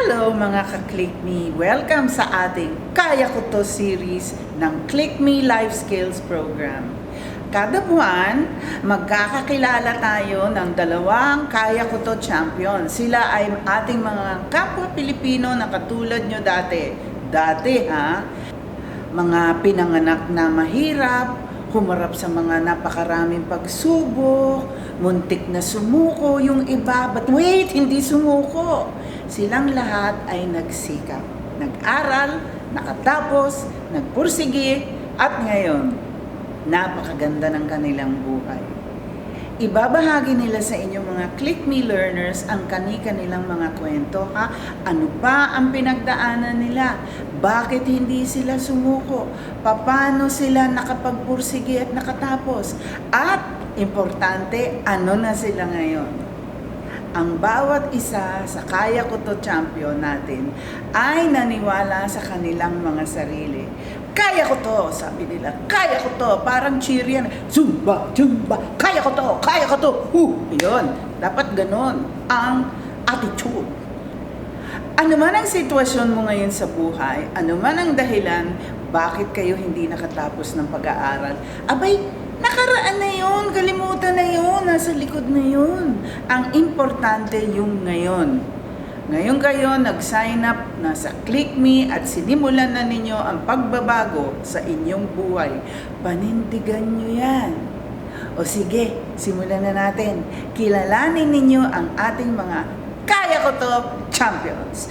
Hello mga ka-Click Me! Welcome sa ating Kaya Ko To series ng Click Me Life Skills Program. Kada buwan, magkakakilala tayo ng dalawang Kaya Ko To champion. Sila ay ating mga kapwa Pilipino na katulad nyo dati. Dati ha? Mga pinanganak na mahirap, humarap sa mga napakaraming pagsubok, muntik na sumuko yung iba, but wait, hindi sumuko. Silang lahat ay nagsikap, nag-aral, nakatapos, nagpursige, at ngayon, napakaganda ng kanilang buhay. Ibabahagi nila sa inyo mga Click Me learners ang kani-kanilang mga kwento. Ano ba ang pinagdaanan nila? Bakit hindi sila sumuko? Paano sila nakapagpursige at nakatapos? At importante, ano na sila ngayon? Ang bawat isa sa Kaya Ko To champion natin ay naniwala sa kanilang mga sarili. Kaya ko to, sabi nila. Kaya ko to, parang cheer yan. Zumba, zumba, kaya ko to, kaya ko to. Yun, dapat ganon ang attitude. Ano man ang sitwasyon mo ngayon sa buhay, ano man ang dahilan, bakit kayo hindi nakatapos ng pag-aaral, abay, nakaraan na yun, kalimutan na yun, nasa likod na yun. Ang importante yung ngayon. Ngayon kayo nag-sign up na sa Click Me at sinimulan na ninyo ang pagbabago sa inyong buhay. Panindigan nyo yan. O sige, simulan na natin. Kilalanin ninyo ang ating mga Kaya Ko To champions.